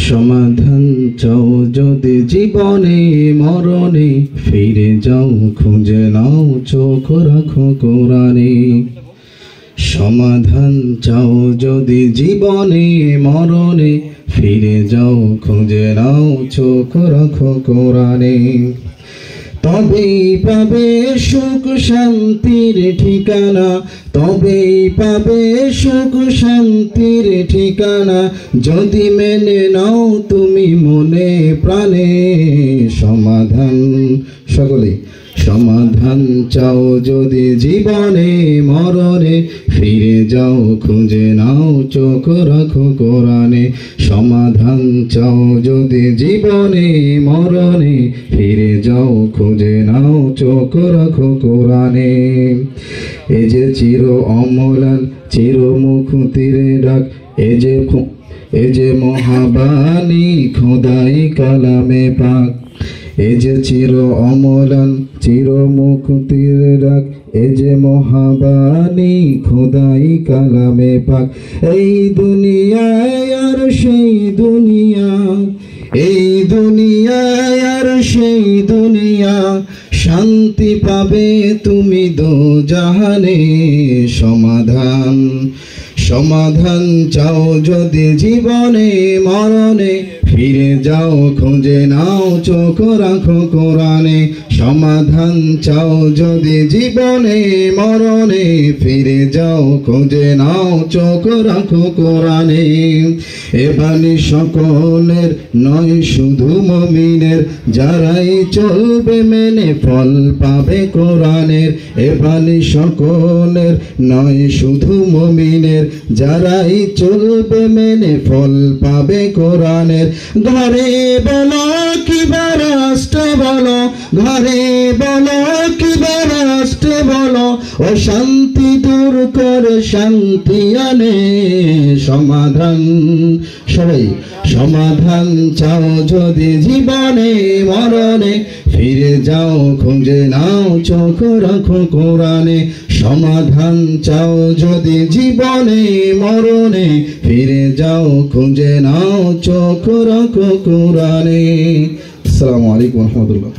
সমাধান চাও যদি জীবনে মরণে, ফিরে যাও খুঁজে নাও চোখ রাখো কোরআনে। সমাধান চাও যদি জীবনে মরণে, ফিরে যাও খুঁজে নাও চোখ রাখো কোরআনে। তবেই পাবে সুখ শান্তির ঠিকানা, তবেই পাবে সুখ শান্তির ঠিকানা, যদি মেনে নাও তুমি মনে প্রাণে। সমাধান সকলে সমাধান চাও যদি জীবনে মরণে, ফিরে যাও খুঁজে নাও চোখ রাখো কোরআনে। সমাধান চাও যদি জীবনে মরণে, ফিরে যাও খুঁজে নাও চোখ রাখো কোরআনে। এ যে চির অমলান চির মুক্তির ডাক, এ যে মহাবাণী খোদাই কালামে পাক। এ যে চির অমলান চির মুক্তির ডাক, এ যে মহাবাণী খোদাই কালামে পাক। এই দুনিয়ায় আর সেই দুনিয়া, এই দুনিয়ায় আর সেই দুনিয়া, শান্তি পাবে তুমি দোজাহানে। সমাধান সমাধান চাও যদি জীবনে মরণে, ফিরে যাও খুঁজে নাও চোখ রাখো কোরআনে। সমাধান চাও যদি জীবনে মরণে, ফিরে যাও খুঁজে নাও চোখ রাখো কোরআনে। এ বাণী সকলের নয় শুধু মুমিনের, যারাই চলবে মেনে ফল পাবে কোরআনের। এ বাণী সকলের নয় শুধু মুমিনের, যারাই চলবে মেনে ফল পাবে কোরআনের। ঘরে বলো কিবা রাষ্ট্রে বলো, ঘরে বলো কিবা রাষ্ট্রে বলো, ও শান্তি দূর করে শান্তি আনে। সমাধান সবাই সমাধান চাও যদি জীবনে মরণে, ফিরে যাও খুঁজে নাও চোখ রাখো কোরআনে। সমাধান চাও যদি জীবনে মরণে, ফিরে যাও খুঁজে নাও চোখ রাখো কোরআনে। আসসালামু আলাইকুম ওয়া রাহমাতুল্লাহ।